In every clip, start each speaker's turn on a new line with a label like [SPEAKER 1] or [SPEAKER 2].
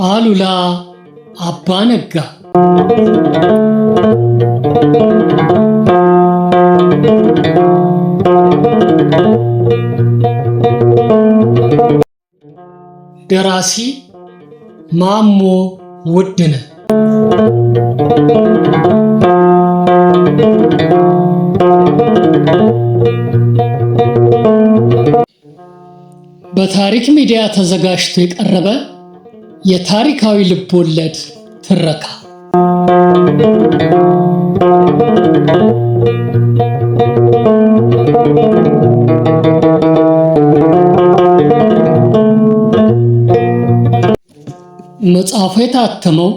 [SPEAKER 1] አሉላ አባ ነጋ ደራሲ ማሞ ውድነህ በታሪክ ሚዲያ ተዘጋጅቶ የቀረበ የታሪካዊ ልቦለድ ትረካ መጽሐፉ የታተመው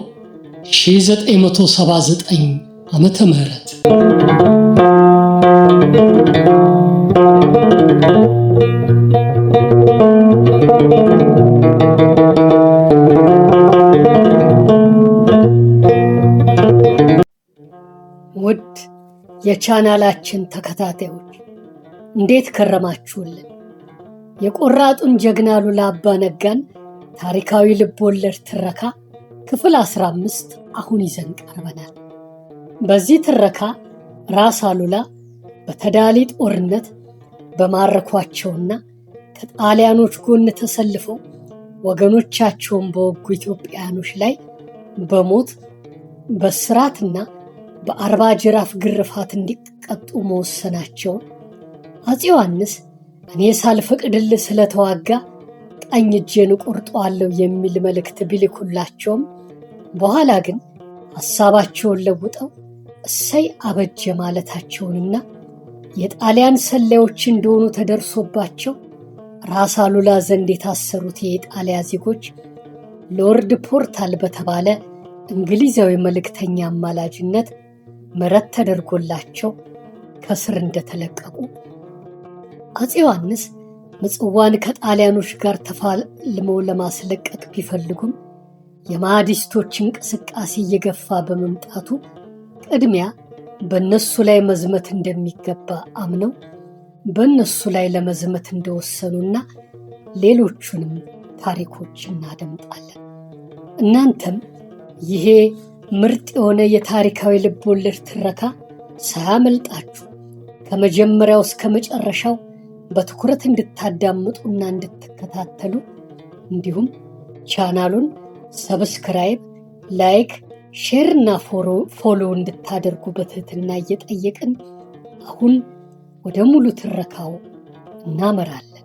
[SPEAKER 1] 1979 ዓመተ ምህረት ውድ የቻናላችን ተከታታዮች እንዴት ከረማችሁልን? የቆራጡን ጀግና አሉላ አባ ነጋን ታሪካዊ ልቦለድ ትረካ ክፍል 15 አሁን ይዘን ቀርበናል። በዚህ ትረካ ራስ አሉላ በተዳሊ ጦርነት በማረኳቸውና ከጣሊያኖች ጎን ተሰልፈው ወገኖቻቸውን በወጉ ኢትዮጵያውያኖች ላይ በሞት በስራትና በ40 ጅራፍ ግርፋት እንዲቀጡ መወሰናቸውን አፄ ዮሐንስ እኔ ሳልፈቅድልህ ስለተዋጋ ቀኝ እጄን ቆርጠዋለሁ የሚል መልእክት ቢልኩላቸውም በኋላ ግን ሐሳባቸውን ለውጠው እሰይ አበጀ ማለታቸውንና የጣሊያን ሰላዮች እንደሆኑ ተደርሶባቸው ራስ አሉላ ዘንድ የታሰሩት የኢጣሊያ ዜጎች ሎርድ ፖርታል በተባለ እንግሊዛዊ መልእክተኛ አማላጅነት ምሕረት ተደርጎላቸው ከስር እንደተለቀቁ አፄ ዮሐንስ ምጽዋን ከጣሊያኖች ጋር ተፋልመው ለማስለቀቅ ቢፈልጉም የማህዲስቶች እንቅስቃሴ እየገፋ በመምጣቱ ቅድሚያ በእነሱ ላይ መዝመት እንደሚገባ አምነው በእነሱ ላይ ለመዝመት እንደወሰኑና ሌሎቹንም ታሪኮች እናደምጣለን። እናንተም ይሄ ምርጥ የሆነ የታሪካዊ ልቦለድ ትረካ ሳያመልጣችሁ ከመጀመሪያው እስከ መጨረሻው በትኩረት እንድታዳምጡና እንድትከታተሉ እንዲሁም ቻናሉን ሰብስክራይብ፣ ላይክ፣ ሼር እና ፎሎ እንድታደርጉ በትህትና እየጠየቅን አሁን ወደ ሙሉ ትረካው እናመራለን።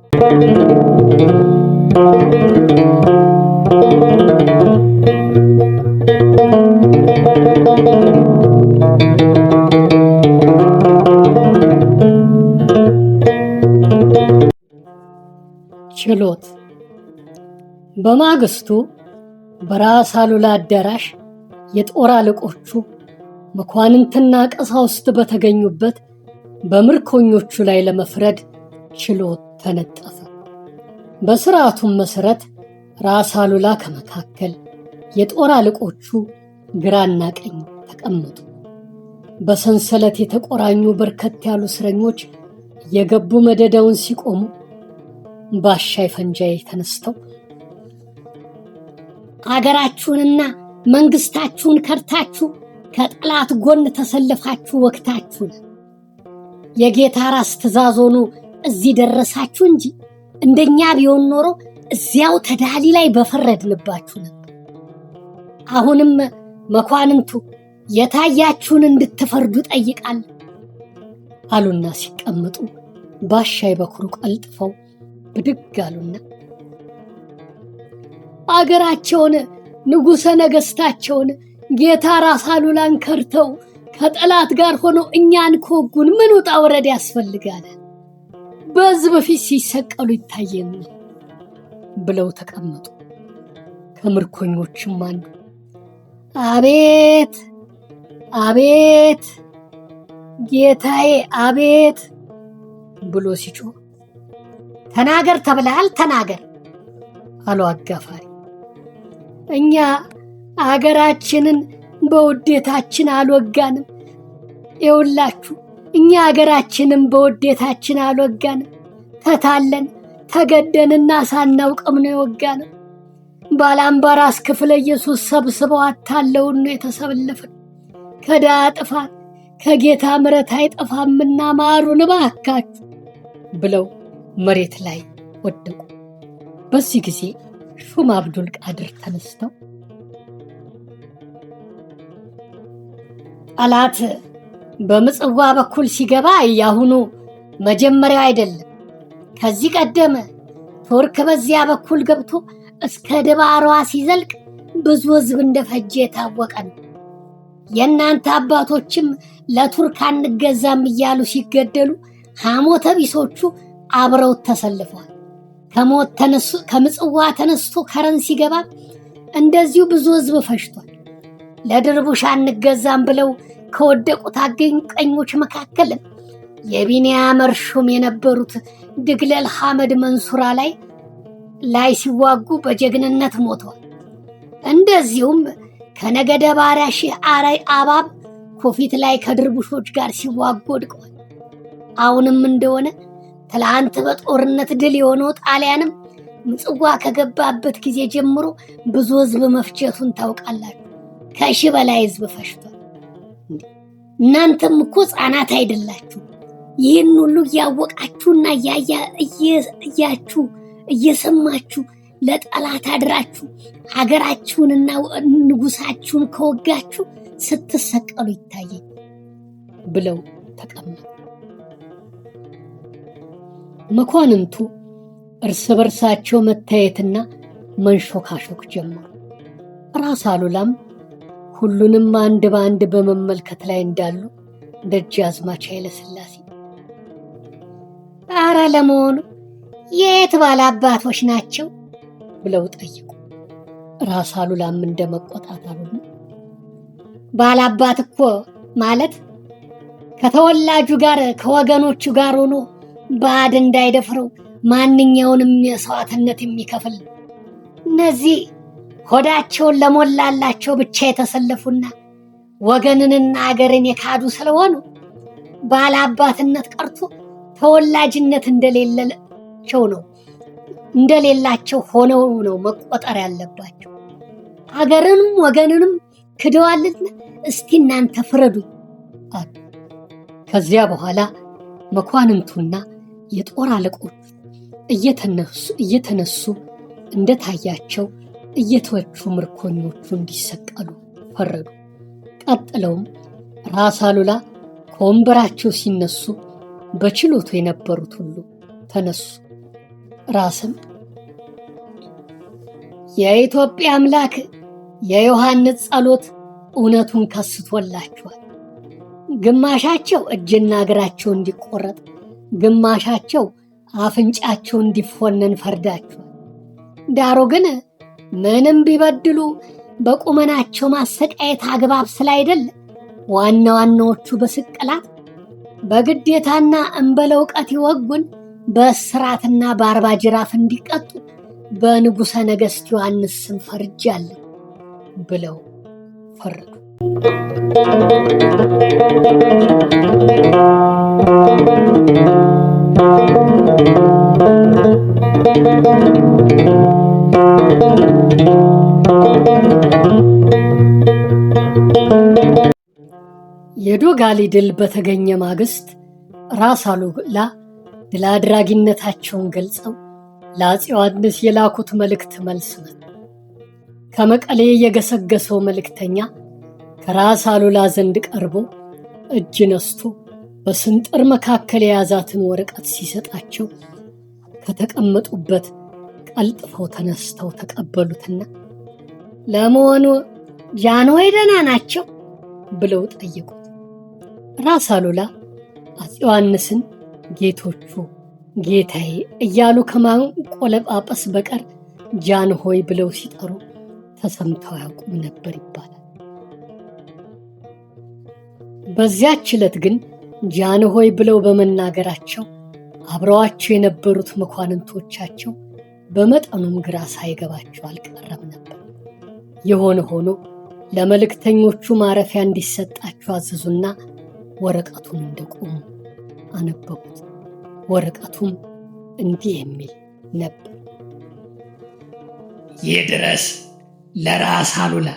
[SPEAKER 1] ችሎት በማግስቱ በራስ አሉላ አዳራሽ የጦር አለቆቹ መኳንንትና ቀሳውስት በተገኙበት በምርኮኞቹ ላይ ለመፍረድ ችሎት ተነጠፈ። በሥርዓቱም መሠረት ራስ አሉላ ከመካከል፣ የጦር አለቆቹ ግራና ቀኝ ተቀመጡ። በሰንሰለት የተቆራኙ በርከት ያሉ እስረኞች የገቡ መደዳውን ሲቆሙ ባሻይ ፈንጃዬ ተነስተው አገራችሁንና መንግስታችሁን ከርታችሁ ከጠላት ጎን ተሰልፋችሁ ወቅታችሁ የጌታ ራስ ትእዛዝ ሆኖ እዚህ ደረሳችሁ እንጂ እንደኛ ቢሆን ኖሮ እዚያው ተዳሊ ላይ በፈረድንባችሁ ነበር። አሁንም መኳንንቱ የታያችሁን እንድትፈርዱ ጠይቃል አሉና ሲቀመጡ ባሻይ በኩሩ ቀልጥፈው ብድግ አሉና አገራቸውን ንጉሠ ነገሥታቸውን ጌታ ራስ አሉላን ከርተው ከጠላት ጋር ሆነው እኛን ከወጉን ምን ውጣ ውረድ ያስፈልጋል? በሕዝብ ፊት ሲሰቀሉ ይታየን ብለው ተቀመጡ። ከምርኮኞችም አንዱ አቤት አቤት ጌታዬ አቤት ብሎ ሲጮህ ተናገር ተብለሃል ተናገር አሉ አጋፋሪ። እኛ አገራችንን በውዴታችን አልወጋንም። ይውላችሁ እኛ አገራችንን በውዴታችን አልወጋንም። ተታለን ተገደንና ሳናውቅም ነው የወጋነው። ባላምባራስ ክፍለ ኢየሱስ ሰብስበው አታለውን ነው የተሰለፈን። ከድሃ ጥፋት ከጌታ ምሕረት አይጠፋምና ማሩን እባካችሁ ብለው መሬት ላይ ወደቁ። በዚህ ጊዜ ሹም አብዱል ቃድር ተነስተው ጠላት በምጽዋ በኩል ሲገባ ያሁኑ መጀመሪያው አይደለም። ከዚህ ቀደም ቱርክ በዚያ በኩል ገብቶ እስከ ድባሯ ሲዘልቅ ብዙ ሕዝብ እንደፈጀ የታወቀ ነው። የእናንተ አባቶችም ለቱርክ አንገዛም እያሉ ሲገደሉ ሐሞተ ቢሶቹ አብረውት ተሰልፈዋል። ከምጽዋ ተነስቶ ከረን ሲገባ እንደዚሁ ብዙ ሕዝብ ፈጅቷል። ለድርቡሽ አንገዛም ብለው ከወደቁት አቀንቃኞች መካከል የቢንያም ሹም የነበሩት ድግለል ሐመድ መንሱራ ላይ ሲዋጉ በጀግንነት ሞተዋል። እንደዚሁም ከነገደ ባሪያ ሺህ አባብ ኮፊት ላይ ከድርቡሾች ጋር ሲዋጉ ወድቀዋል። አሁንም እንደሆነ ትላንት በጦርነት ድል የሆነው ጣሊያንም ምጽዋ ከገባበት ጊዜ ጀምሮ ብዙ ሕዝብ መፍጀቱን ታውቃላችሁ። ከሺህ በላይ ሕዝብ ፈጅቷል። እናንተም እኮ ሕፃናት አይደላችሁ። ይህን ሁሉ እያወቃችሁና እያያችሁ እየሰማችሁ ለጠላት አድራችሁ ሀገራችሁንና ንጉሳችሁን ከወጋችሁ ስትሰቀሉ ይታየኝ ብለው ተቀመጡ። መኳንንቱ እርስ በርሳቸው መታየትና መንሾካሾክ ጀመሩ። ራስ አሉላም ሁሉንም አንድ በአንድ በመመልከት ላይ እንዳሉ ደጃዝማች ኃይለሥላሴ ኧረ ለመሆኑ የት ባላባቶች ናቸው ብለው ጠይቁ። ራስ አሉላም እንደመቆጣት አሉ። ባላባት እኮ ማለት ከተወላጁ ጋር ከወገኖቹ ጋር ሆኖ ባዕድ እንዳይደፍረው ማንኛውንም መስዋዕትነት የሚከፍል እነዚህ ሆዳቸውን ለሞላላቸው ብቻ የተሰለፉና ወገንንና አገርን የካዱ ስለሆኑ ባላባትነት ቀርቶ ተወላጅነት እንደሌላቸው ሆነው ነው መቆጠር ያለባቸው። አገርንም ወገንንም ክደዋልና እስቲ እናንተ ፍረዱኝ አሉ። ከዚያ በኋላ መኳንንቱና የጦር አለቆቹ እየተነሱ እንደታያቸው እየተወቹ ምርኮኞቹ እንዲሰቀሉ ፈረዱ። ቀጥለውም ራስ አሉላ ከወንበራቸው ሲነሱ በችሎቱ የነበሩት ሁሉ ተነሱ። ራስም የኢትዮጵያ አምላክ የዮሐንስ ጸሎት እውነቱን ከስቶላቸዋል። ግማሻቸው እጅና እግራቸው እንዲቆረጥ፣ ግማሻቸው አፍንጫቸው እንዲፎነን ፈርዳቸዋል። ዳሩ ግን ምንም ቢበድሉ በቁመናቸው ማሰቃየት አግባብ ስላይደለ ዋና ዋናዎቹ በስቅላት በግዴታና እንበለ እውቀት ይወጉን በእስራትና በአርባ ጅራፍ እንዲቀጡ በንጉሠ ነገሥት ዮሐንስ ስም ፈርጃለሁ ብለው ፈረዱ። የዶጋሊ ድል በተገኘ ማግስት ራስ አሉላ ድል አድራጊነታቸውን ገልጸው ለአፄ ዮሐንስ የላኩት መልእክት መልስ መጣ። ከመቀሌ የገሰገሰው መልእክተኛ ከራስ አሉላ ዘንድ ቀርቦ እጅ ነስቶ በስንጥር መካከል የያዛትን ወረቀት ሲሰጣቸው ከተቀመጡበት ቀልጥፈው ተነስተው ተቀበሉትና ለመሆኑ ጃንሆይ ደህና ናቸው ብለው ጠየቁት። ራስ አሉላ አፄ ዮሐንስን ጌቶቹ ጌታዬ እያሉ ከማንቆለጳጰስ በቀር ጃንሆይ ብለው ሲጠሩ ተሰምተው ያውቁም ነበር ይባላል። በዚያች ዕለት ግን ጃንሆይ ብለው በመናገራቸው አብረዋቸው የነበሩት መኳንንቶቻቸው በመጠኑም ግራ ሳይገባቸው አልቀረም ነበር። የሆነ ሆኖ ለመልእክተኞቹ ማረፊያ እንዲሰጣቸው አዘዙና ወረቀቱን እንደቆሙ አነበቡት። ወረቀቱም እንዲህ የሚል ነበር።
[SPEAKER 2] ይድረስ ለራስ አሉላ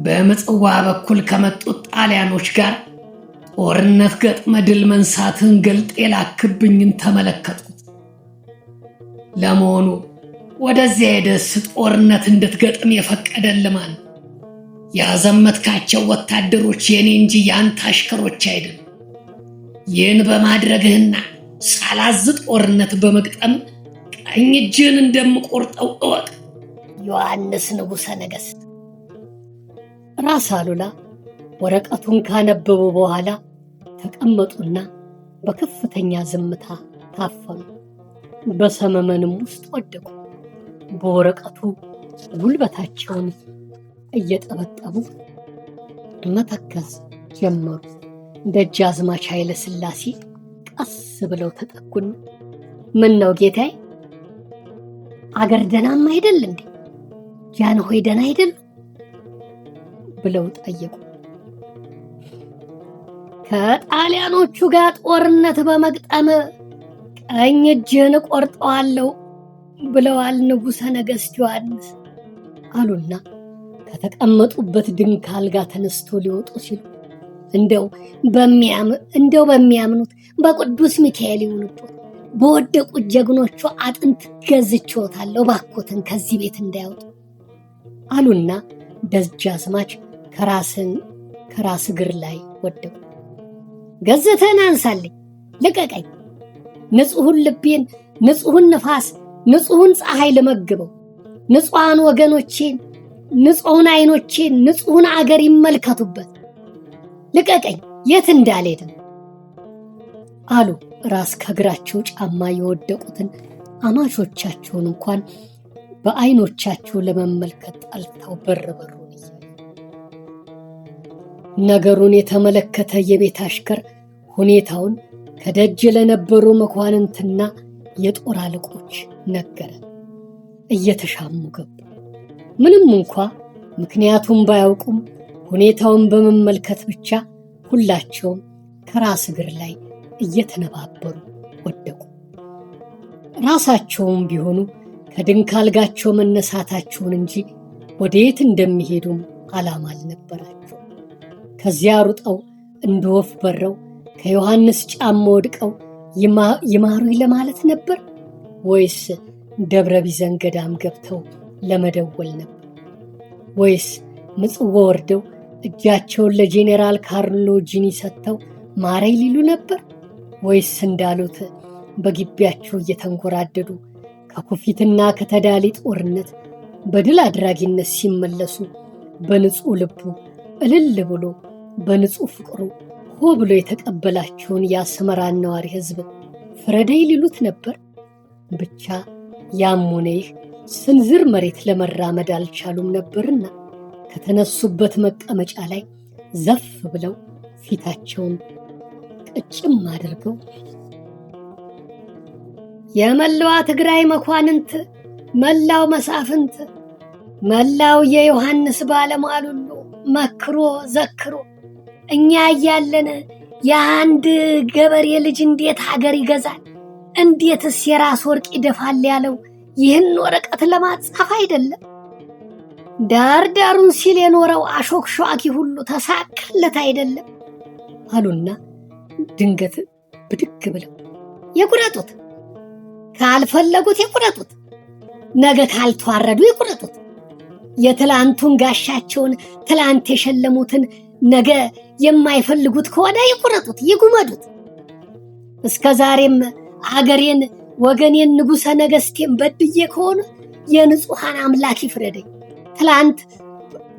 [SPEAKER 2] በምጽዋ በኩል ከመጡት ጣሊያኖች ጋር ጦርነት ገጥመ ድል መንሳትን ገልጥ የላክብኝን ተመለከቱት። ለመሆኑ ወደዚያ ሄደስ ጦርነት እንድትገጥም የፈቀደልህ ማን? ያዘመትካቸው ወታደሮች የኔ እንጂ ያንተ አሽከሮች አይደሉም። ይህን በማድረግህና ሳላዝ ጦርነት በመግጠም ቀኝ እጅህን እንደምቆርጠው እወቅ።
[SPEAKER 1] ዮሐንስ ንጉሠ ነገሥት። ራስ አሉላ ወረቀቱን ካነበቡ በኋላ ተቀመጡና በከፍተኛ ዝምታ ታፈኑ። በሰመመንም ውስጥ ወደቁ። በወረቀቱ ጉልበታቸውን እየጠበጠቡ መተከዝ ጀመሩ። ደጃዝማች ኃይለ ሥላሴ ቀስ ብለው ተጠጉና ምን ነው ጌታዬ፣ አገር ደናም አይደል እንዴ? ጃንሆይ ደና አይደሉ? ብለው ጠየቁ። ከጣሊያኖቹ ጋር ጦርነት በመግጠም ቀኝ እጅህን ቆርጠዋለሁ ብለዋል ንጉሠ ነገሥት ዮሐንስ አሉና ከተቀመጡበት ድንክ አልጋ ተነስቶ ሊወጡ ሲሉ እንደው በሚያምኑት በቅዱስ ሚካኤል ይሁንብዎት፣ በወደቁት ጀግኖቹ አጥንት ገዝቼዎታለሁ፣ እባክዎትን ከዚህ ቤት እንዳያወጡ አሉና ደጃዝማች ከራስ እግር ላይ ወደቁ። ገዝተህን አንሳልኝ፣ ልቀቀኝ፣ ንጹሑን ልቤን፣ ንጹሑን ነፋስ፣ ንጹሑን ፀሐይ ልመግበው፣ ንጹሐን ወገኖቼን፣ ንጹሑን አይኖቼን፣ ንጹሑን አገር ይመልከቱበት፣ ልቀቀኝ፣ የት እንዳልሄድም አሉ። ራስ ከእግራቸው ጫማ የወደቁትን አማቾቻቸውን እንኳን በዓይኖቻቸው ለመመልከት ጠልተው በሩን ነገሩን የተመለከተ የቤት አሽከር ሁኔታውን ከደጅ ለነበሩ መኳንንትና የጦር አለቆች ነገረ። እየተሻሙ ገቡ። ምንም እንኳ ምክንያቱም ባያውቁም ሁኔታውን በመመልከት ብቻ ሁላቸውም ከራስ እግር ላይ እየተነባበሩ ወደቁ። ራሳቸውም ቢሆኑ ከድንክ አልጋቸው መነሳታቸውን እንጂ ወዴት እንደሚሄዱም ዓላማ አልነበራቸው። ከዚያ ሩጠው እንደ ወፍ በረው ከዮሐንስ ጫማ ወድቀው ይማሩኝ ለማለት ነበር ወይስ ደብረ ቢዘን ገዳም ገብተው ለመደወል ነበር? ወይስ ምጽዋ ወርደው እጃቸውን ለጄኔራል ካርሎ ጂኒ ሰጥተው ማረይ ሊሉ ነበር? ወይስ እንዳሉት በግቢያቸው እየተንጎራደዱ ከኩፊትና ከተዳሊ ጦርነት በድል አድራጊነት ሲመለሱ በንጹሕ ልቡ እልል ብሎ በንጹሕ ፍቅሩ ሆ ብሎ የተቀበላቸውን የአስመራን ነዋሪ ሕዝብ ፍረደይ ሊሉት ነበር? ብቻ ያም ሆነ ይህ ስንዝር መሬት ለመራመድ አልቻሉም ነበርና ከተነሱበት መቀመጫ ላይ ዘፍ ብለው ፊታቸውን ቅጭም አድርገው የመላዋ ትግራይ መኳንንት፣ መላው መሳፍንት፣ መላው የዮሐንስ ባለሟል ሁሉ መክሮ ዘክሮ እኛ እያለን የአንድ ገበሬ ልጅ እንዴት ሀገር ይገዛል? እንዴትስ የራስ ወርቅ ይደፋል ያለው ይህን ወረቀት ለማጻፍ አይደለም? ዳር ዳሩን ሲል የኖረው አሾክሿኪ ሁሉ ተሳካለት አይደለም አሉና ድንገት ብድግ ብለው ይቁረጡት፣ ካልፈለጉት ይቁረጡት፣ ነገ ካልተዋረዱ ይቁረጡት፣ የትላንቱን ጋሻቸውን ትላንት የሸለሙትን ነገ የማይፈልጉት ከሆነ ይቁረጡት፣ ይጉመዱት። እስከ ዛሬም አገሬን ወገኔን ንጉሠ ነገሥቴን በድዬ ከሆነ የንጹሐን አምላክ ይፍረደኝ። ትላንት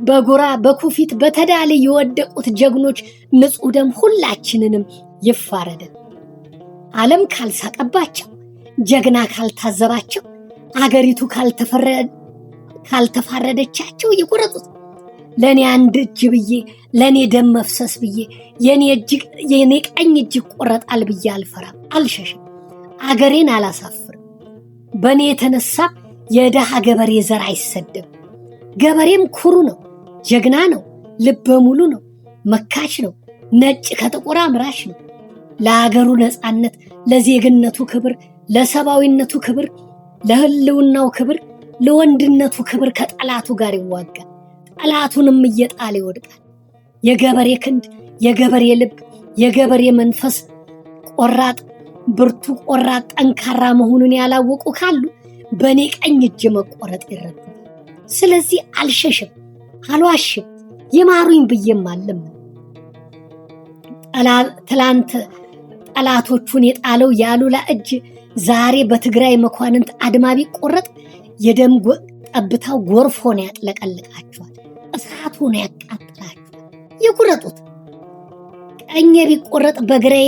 [SPEAKER 1] በጎራ በኩፊት በተዳሊ የወደቁት ጀግኖች ንጹሕ ደም ሁላችንንም ይፋረደን። ዓለም ካልሳቀባቸው፣ ጀግና ካልታዘባቸው፣ አገሪቱ ካልተፋረደቻቸው ይቁረጡት። ለእኔ አንድ እጅ ብዬ ለእኔ ደም መፍሰስ ብዬ የኔ ቀኝ እጅ ይቆረጣል ብዬ አልፈራም፣ አልሸሽም፣ አገሬን አላሳፍርም። በእኔ የተነሳ የደሃ ገበሬ ዘር አይሰደም። ገበሬም ኩሩ ነው፣ ጀግና ነው፣ ልበ ሙሉ ነው፣ መካች ነው፣ ነጭ ከጥቁር አምራች ነው። ለአገሩ ነፃነት፣ ለዜግነቱ ክብር፣ ለሰብአዊነቱ ክብር፣ ለህልውናው ክብር ለወንድነቱ ክብር ከጠላቱ ጋር ይዋጋል። ጠላቱንም እየጣለ ይወድቃል። የገበሬ ክንድ፣ የገበሬ ልብ፣ የገበሬ መንፈስ ቆራጥ፣ ብርቱ፣ ቆራጥ፣ ጠንካራ መሆኑን ያላወቁ ካሉ በእኔ ቀኝ እጅ መቆረጥ ይረዱ። ስለዚህ አልሸሽም፣ አልዋሽም፣ ይማሩኝ ብዬም አለም። ትላንት ጠላቶቹን የጣለው የአሉላ እጅ ዛሬ በትግራይ መኳንንት አድማ ቢቆረጥ የደም ጠብታው ጎርፍ ሆነ ያጥለቀልቃቸዋል፣ እሳት ሆነ ያቃጥላቸዋል። ይቁረጡት። ቀኜ ቢቆረጥ በግራዬ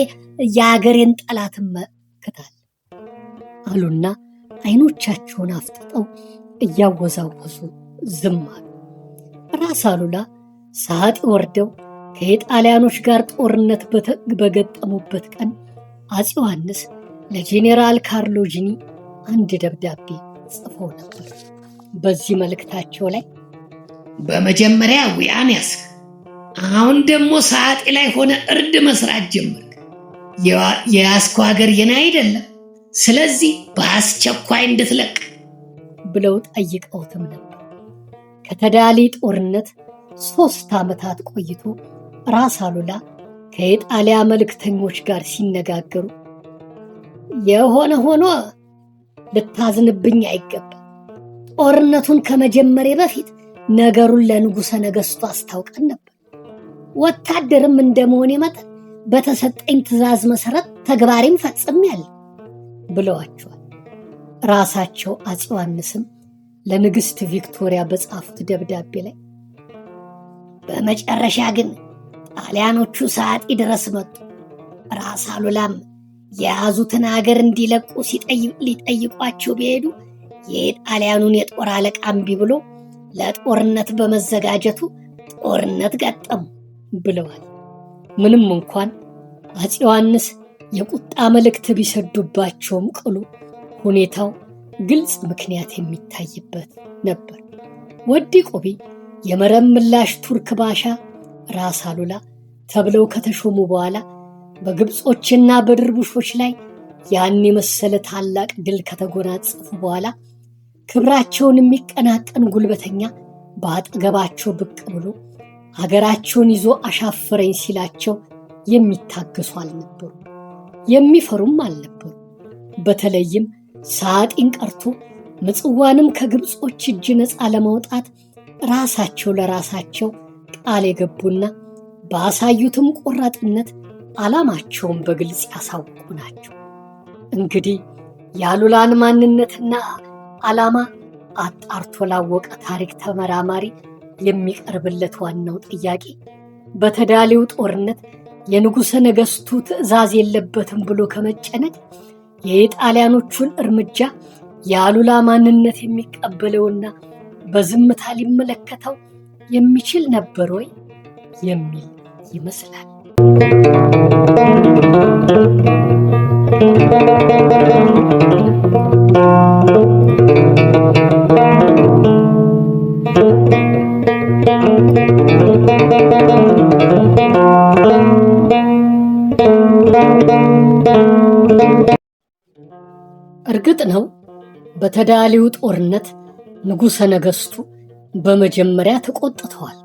[SPEAKER 1] የአገሬን ጠላት መክታል አሉና አይኖቻቸውን አፍጥጠው እያወዛወዙ ዝም አሉ። ራስ አሉላ ሰዓት ወርደው ከኢጣሊያኖች ጋር ጦርነት በገጠሙበት ቀን አፄ ዮሐንስ ለጄኔራል ካርሎ ጂኒ አንድ ደብዳቤ ጽፈው ነበር። በዚህ መልእክታቸው ላይ
[SPEAKER 2] በመጀመሪያ ውያን ያስክ፣ አሁን ደግሞ ሰዓጤ ላይ ሆነ እርድ መስራት ጀመርክ። የያዝከው ሀገር የኔ አይደለም፣ ስለዚህ በአስቸኳይ እንድትለቅ
[SPEAKER 1] ብለው ጠይቀውትም ነበር። ከተዳሊ ጦርነት 3 ዓመታት ቆይቶ ራስ አሉላ ከኢጣሊያ መልእክተኞች ጋር ሲነጋገሩ የሆነ ሆኖ ልታዝንብኝ አይገባም። ጦርነቱን ከመጀመሪያ በፊት ነገሩን ለንጉሠ ነገሥቱ አስታውቀን ነበር። ወታደርም እንደመሆኔ መጠን በተሰጠኝ ትእዛዝ መሰረት ተግባሬን ፈጽሜያለሁ ብለዋቸዋል። ራሳቸው አፄ ዮሐንስም ለንግሥት ቪክቶሪያ በጻፉት ደብዳቤ ላይ በመጨረሻ ግን ጣሊያኖቹ ሰዓጤ ድረስ መጡ። ራስ አሉላም የያዙትን ሀገር እንዲለቁ ሊጠይቋቸው ቢሄዱ የጣሊያኑን የጦር አለቃ እምቢ ብሎ ለጦርነት በመዘጋጀቱ ጦርነት ገጠሙ ብለዋል። ምንም እንኳን አፄ ዮሐንስ የቁጣ መልእክት ቢሰዱባቸውም ቅሉ ሁኔታው ግልጽ ምክንያት የሚታይበት ነበር። ወዲ ቆቢ የመረብ ምላሽ ቱርክ ባሻ ራስ አሉላ ተብለው ከተሾሙ በኋላ በግብጾችና በድርቡሾች ላይ ያን የመሰለ ታላቅ ድል ከተጎናጸፉ በኋላ ክብራቸውን የሚቀናቀን ጉልበተኛ በአጠገባቸው ብቅ ብሎ ሀገራቸውን ይዞ አሻፈረኝ ሲላቸው የሚታገሱ አልነበሩ፣ የሚፈሩም አልነበሩ። በተለይም ሰዓጢን ቀርቶ ምጽዋንም ከግብጾች እጅ ነፃ ለማውጣት ራሳቸው ለራሳቸው ቃል የገቡና ባሳዩትም ቆራጥነት ዓላማቸውን በግልጽ ያሳውቁ ናቸው። እንግዲህ የአሉላን ማንነትና ዓላማ አጣርቶ ላወቀ ታሪክ ተመራማሪ የሚቀርብለት ዋናው ጥያቄ በተዳሊው ጦርነት የንጉሠ ነገሥቱ ትእዛዝ የለበትም ብሎ ከመጨነቅ የኢጣሊያኖቹን እርምጃ የአሉላ ማንነት የሚቀበለውና በዝምታ ሊመለከተው የሚችል ነበር ወይ የሚል ይመስላል። እርግጥ ነው በተዳሊው ጦርነት ንጉሠ ነገሥቱ በመጀመሪያ ተቆጥተዋል።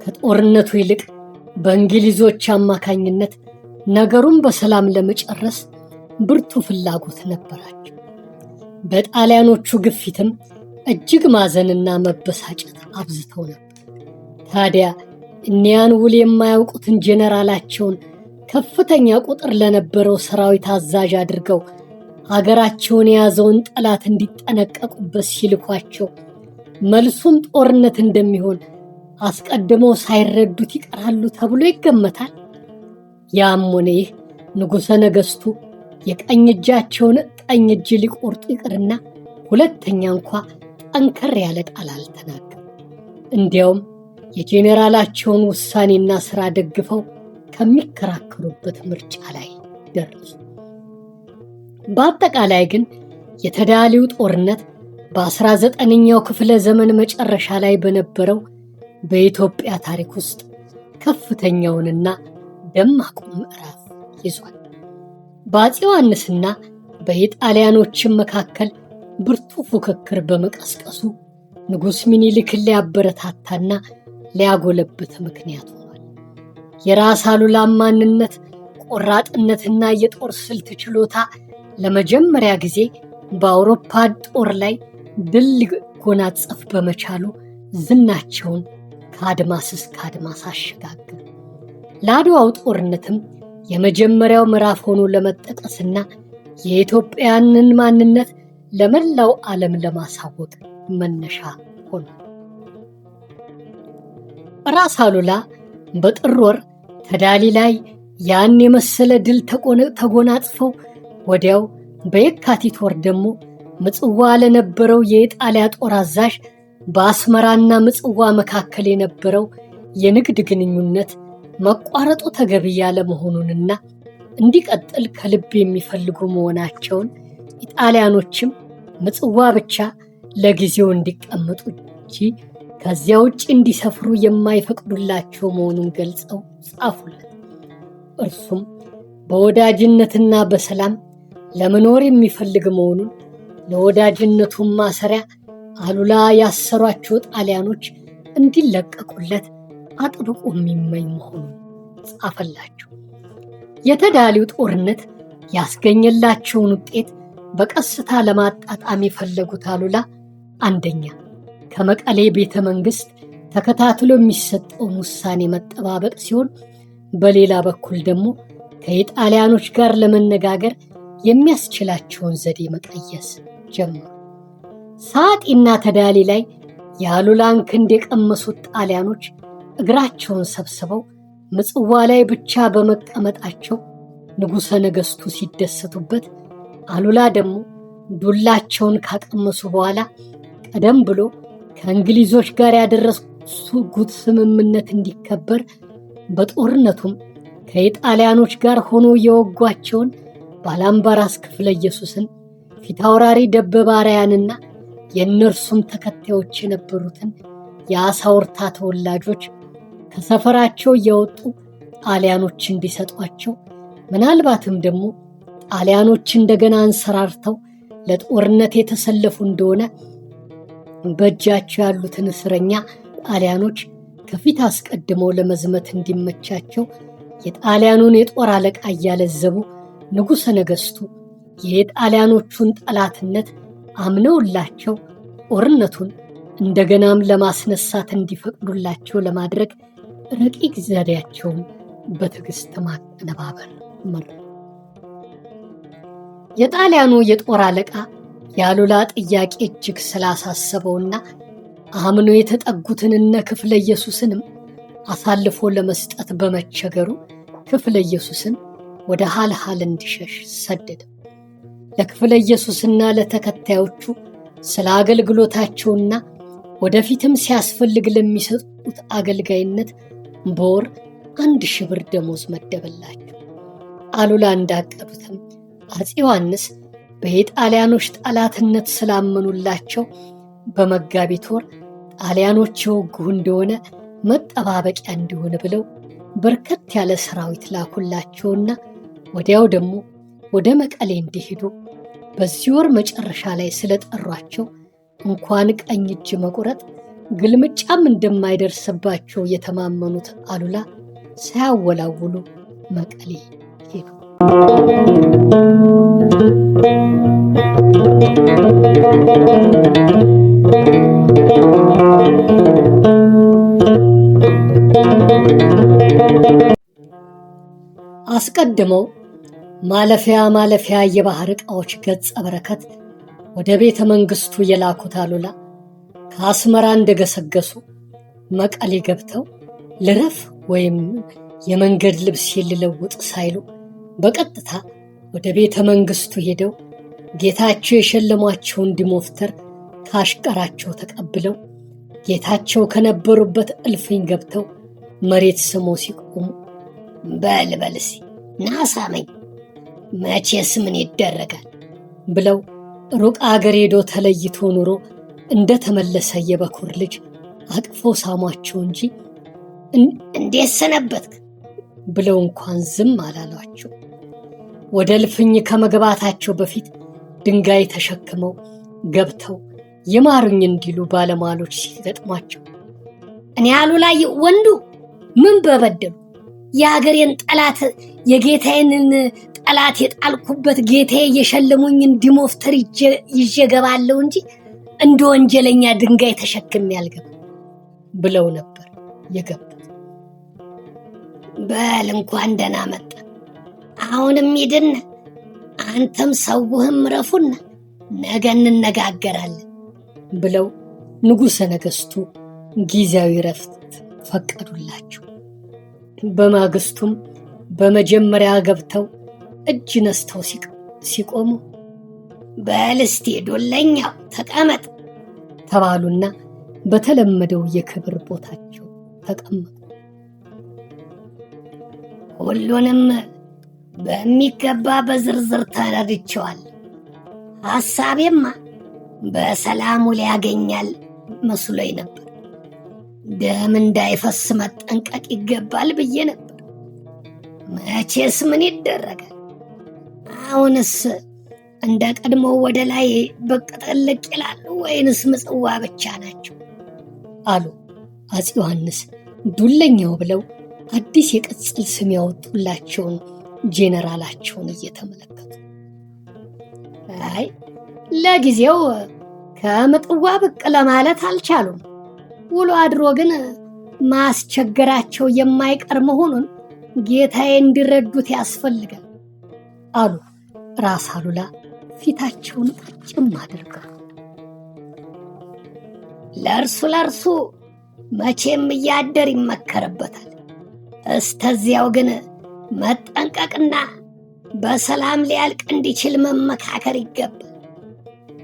[SPEAKER 1] ከጦርነቱ ይልቅ በእንግሊዞች አማካኝነት ነገሩን በሰላም ለመጨረስ ብርቱ ፍላጎት ነበራቸው። በጣሊያኖቹ ግፊትም እጅግ ማዘንና መበሳጨት አብዝተው ነበር። ታዲያ እኒያን ውል የማያውቁትን ጄኔራላቸውን ከፍተኛ ቁጥር ለነበረው ሰራዊት አዛዥ አድርገው ሀገራቸውን የያዘውን ጠላት እንዲጠነቀቁበት ሲልኳቸው መልሱም ጦርነት እንደሚሆን አስቀድመው ሳይረዱት ይቀራሉ ተብሎ ይገመታል። ያም ሆነ ይህ ንጉሠ ነገሥቱ የቀኝ እጃቸውን ቀኝ እጅ ሊቆርጡ ይቅርና ሁለተኛ እንኳ ጠንከር ያለ ቃል አልተናገሩ። እንዲያውም የጄኔራላቸውን ውሳኔና ሥራ ደግፈው ከሚከራከሩበት ምርጫ ላይ ደረሱ። በአጠቃላይ ግን የተዳሊው ጦርነት በ19ኛው ክፍለ ዘመን መጨረሻ ላይ በነበረው በኢትዮጵያ ታሪክ ውስጥ ከፍተኛውንና ደማቁን ምዕራፍ ይዟል። በአፄ ዮሐንስና በኢጣሊያኖችም መካከል ብርቱ ፉክክር በመቀስቀሱ ንጉሥ ምኒልክን ሊያበረታታና ሊያጎለብት ምክንያት ሆኗል። የራስ አሉላን ማንነት፣ ቆራጥነትና የጦር ስልት ችሎታ ለመጀመሪያ ጊዜ በአውሮፓ ጦር ላይ ድል ሊጎናጸፍ በመቻሉ ዝናቸውን ከአድማስ እስከ አድማስ አሸጋገሩ። ለአድዋው ጦርነትም የመጀመሪያው ምዕራፍ ሆኖ ለመጠቀስና የኢትዮጵያንን ማንነት ለመላው ዓለም ለማሳወቅ መነሻ ሆነ። ራስ አሉላ በጥር ወር ተዳሊ ላይ ያን የመሰለ ድል ተጎናጽፈው ወዲያው በየካቲት ወር ደግሞ ምጽዋ ለነበረው የኢጣሊያ ጦር አዛዥ በአስመራና ምጽዋ መካከል የነበረው የንግድ ግንኙነት መቋረጡ ተገቢ ያለመሆኑንና እንዲቀጥል ከልብ የሚፈልጉ መሆናቸውን ኢጣሊያኖችም ምጽዋ ብቻ ለጊዜው እንዲቀመጡ እንጂ ከዚያ ውጭ እንዲሰፍሩ የማይፈቅዱላቸው መሆኑን ገልጸው ጻፉለት። እርሱም በወዳጅነትና በሰላም ለመኖር የሚፈልግ መሆኑን ለወዳጅነቱም ማሰሪያ አሉላ ያሰሯቸው ጣሊያኖች እንዲለቀቁለት አጥብቆ የሚመኝ መሆኑን ጻፈላቸው። የተዳሊው ጦርነት ያስገኘላቸውን ውጤት በቀስታ ለማጣጣም የፈለጉት አሉላ አንደኛ ከመቀሌ ቤተ መንግሥት ተከታትሎ የሚሰጠውን ውሳኔ መጠባበቅ ሲሆን፣ በሌላ በኩል ደግሞ ከኢጣሊያኖች ጋር ለመነጋገር የሚያስችላቸውን ዘዴ መቀየስ ጀመሩ። ሳጢና ተዳሊ ላይ የአሉላን ክንድ የቀመሱት ጣሊያኖች እግራቸውን ሰብስበው ምጽዋ ላይ ብቻ በመቀመጣቸው ንጉሠ ነገሥቱ ሲደሰቱበት፣ አሉላ ደግሞ ዱላቸውን ካቀመሱ በኋላ ቀደም ብሎ ከእንግሊዞች ጋር ያደረሱት ስምምነት እንዲከበር በጦርነቱም ከኢጣሊያኖች ጋር ሆኖ የወጓቸውን ባላምባራስ ክፍለ ኢየሱስን፣ ፊታውራሪ ደበበ አርያንና የእነርሱም ተከታዮች የነበሩትን የአሳውርታ ተወላጆች ከሰፈራቸው እያወጡ ጣሊያኖች እንዲሰጧቸው፣ ምናልባትም ደግሞ ጣሊያኖች እንደገና አንሰራርተው ለጦርነት የተሰለፉ እንደሆነ በእጃቸው ያሉትን እስረኛ ጣሊያኖች ከፊት አስቀድመው ለመዝመት እንዲመቻቸው የጣሊያኑን የጦር አለቃ እያለዘቡ ንጉሠ ነገሥቱ የጣሊያኖቹን ጠላትነት አምነውላቸው ጦርነቱን እንደገናም ለማስነሳት እንዲፈቅዱላቸው ለማድረግ ረቂቅ ዘዴያቸውን በትዕግስት ማቀነባበር መሩ። የጣሊያኑ የጦር አለቃ የአሉላ ጥያቄ እጅግ ስላሳሰበውና አምኖ የተጠጉትን እነ ክፍለ ኢየሱስንም አሳልፎ ለመስጠት በመቸገሩ ክፍለ ኢየሱስን ወደ ሀልሃል እንዲሸሽ ሰደደ። ለክፍለ ኢየሱስና ለተከታዮቹ ስለ አገልግሎታቸውና ወደፊትም ሲያስፈልግ ለሚሰጡት አገልጋይነት በወር 1000 ብር ደሞዝ መደበላቸው። አሉላ እንዳቀዱትም አፄ ዮሐንስ በኢጣሊያኖች ጠላትነት ስላመኑላቸው በመጋቢት ወር ጣሊያኖች የወጉህ እንደሆነ መጠባበቂያ እንዲሆን ብለው በርከት ያለ ሰራዊት ላኩላቸውና ወዲያው ደግሞ ወደ መቀሌ እንዲሄዱ በዚህ ወር መጨረሻ ላይ ስለጠሯቸው እንኳን ቀኝ እጅ መቁረጥ ግልምጫም እንደማይደርስባቸው የተማመኑት አሉላ ሳያወላውሉ መቀሌ ሄዱ። አስቀድመው ማለፊያ የባህር ዕቃዎች ገጸ በረከት ወደ ቤተ መንግሥቱ የላኩት አሉላ ከአስመራ እንደገሰገሱ መቀሌ ገብተው ልረፍ ወይም የመንገድ ልብስ ልለውጥ ሳይሉ በቀጥታ ወደ ቤተ መንግሥቱ ሄደው ጌታቸው የሸለሟቸውን ዲሞፍተር ካሽቀራቸው ተቀብለው ጌታቸው ከነበሩበት እልፍኝ ገብተው መሬት ስሞ ሲቆሙ በልበልሲ ናሳመኝ መቼስ ምን ይደረጋል ብለው ሩቅ አገር ሄዶ ተለይቶ ኑሮ እንደተመለሰ የበኩር ልጅ አቅፈው ሳሟቸው እንጂ እንዴት ሰነበትክ ብለው እንኳን ዝም አላሏቸው። ወደ እልፍኝ ከመግባታቸው በፊት ድንጋይ ተሸክመው ገብተው ይማሩኝ እንዲሉ ባለሟሎች ሲገጥሟቸው እኔ አሉላ ወንዱ ምን በበደሉ የሀገሬን ጠላት የጌታዬን ጠላት የጣልኩበት ጌታዬ የሸለሙኝ እንዲሞፍተር ይዤ ገባለሁ እንጂ እንደ ወንጀለኛ ድንጋይ ተሸክሜ አልገባም ብለው ነበር የገቡት። በል እንኳን ደህና መጣ፣ አሁንም ሂድና አንተም ሰውህም ረፉና ነገ እንነጋገራለን ብለው ንጉሠ ነገሥቱ ጊዜያዊ ረፍት ፈቀዱላቸው። በማግስቱም በመጀመሪያ ገብተው እጅ ነስተው ሲቆሙ በል እስቲ ዱለኛው ተቀመጥ ተባሉና በተለመደው የክብር ቦታቸው ተቀመጡ። ሁሉንም በሚገባ በዝርዝር ተረድቼዋለሁ። ሐሳቤማ በሰላሙ ሊያገኛል መስሎኝ ነበር። ደም እንዳይፈስ መጠንቀቅ ይገባል ብዬ ነበር። መቼስ ምን ይደረጋል? አሁንስ እንደ ቀድሞ ወደ ላይ ብቅ ጥልቅ ይላሉ ወይንስ ምጽዋ ብቻ ናቸው አሉ አፄ ዮሐንስ ዱለኛው ብለው አዲስ የቅጽል ስም ያወጡላቸውን ጄኔራላቸውን እየተመለከቱ። አይ ለጊዜው ከምጽዋ ብቅ ለማለት አልቻሉም። ውሎ አድሮ ግን ማስቸገራቸው የማይቀር መሆኑን ጌታዬ እንዲረዱት ያስፈልጋል አሉ ራስ አሉላ ፊታቸውን ቀጭም አድርገው። ለእርሱ መቼም እያደር ይመከርበታል። እስተዚያው ግን መጠንቀቅና በሰላም ሊያልቅ እንዲችል መመካከር ይገባል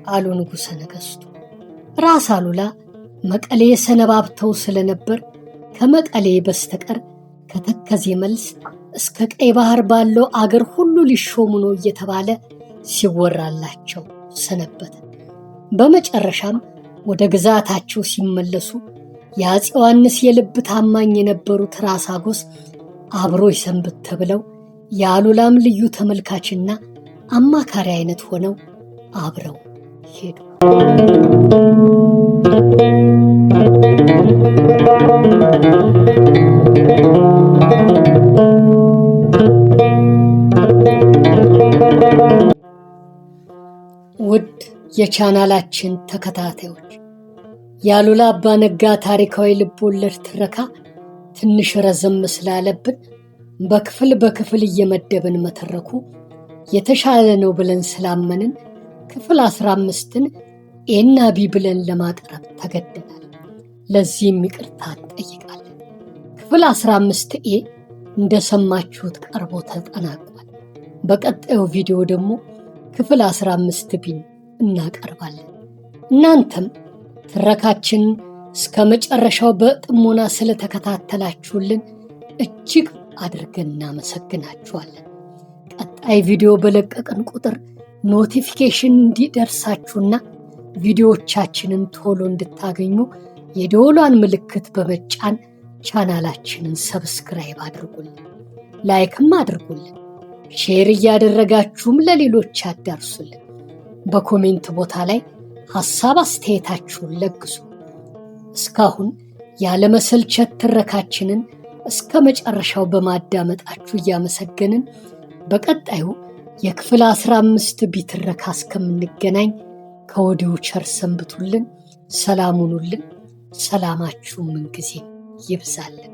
[SPEAKER 1] አሉ ንጉሠ ነገሥቱ። ራስ አሉላ መቀሌ ሰነባብተው ስለነበር ከመቀሌ በስተቀር ከተከዜ መልስ እስከ ቀይ ባህር ባለው አገር ሁሉ ሊሾሙ ነው እየተባለ ሲወራላቸው ሰነበተ። በመጨረሻም ወደ ግዛታቸው ሲመለሱ የአፄ ዮሐንስ የልብ ታማኝ የነበሩት ራስ አጎስ አብሮ ይሰንብት ተብለው የአሉላም ልዩ ተመልካችና አማካሪ አይነት ሆነው አብረው ሄዱ። ውድ የቻናላችን ተከታታዮች የአሉላ አባ ነጋ ታሪካዊ ልቦለድ ትረካ ትንሽ ረዘም ስላለብን በክፍል እየመደብን መተረኩ የተሻለ ነው ብለን ስላመንን ክፍል 15ን ኤና ቢ ብለን ለማቅረብ ተገደናል። ለዚህም ይቅርታ እንጠይቃለን። ክፍል 15 ኤ እንደሰማችሁት ቀርቦ ተጠናቋል። በቀጣዩ ቪዲዮ ደግሞ ክፍል 15 ቢን እናቀርባለን። እናንተም ትረካችንን እስከ መጨረሻው በጥሞና ስለተከታተላችሁልን እጅግ አድርገን እናመሰግናችኋለን። ቀጣይ ቪዲዮ በለቀቅን ቁጥር ኖቲፊኬሽን እንዲደርሳችሁና ቪዲዮዎቻችንን ቶሎ እንድታገኙ የደወሏን ምልክት በመጫን ቻናላችንን ሰብስክራይብ አድርጉልን፣ ላይክም አድርጉልን፣ ሼር እያደረጋችሁም ለሌሎች አዳርሱልን። በኮሜንት ቦታ ላይ ሐሳብ አስተያየታችሁን ለግሱ። እስካሁን ያለመሰልቸት ትረካችንን እስከ መጨረሻው በማዳመጣችሁ እያመሰገንን በቀጣዩ የክፍል 15 ቢትረካ እስከምንገናኝ ከወዲሁ ቸር ሰንብቱልን። ሰላም ሁኑልን። ሰላማችሁ ምንጊዜም ይብዛልን።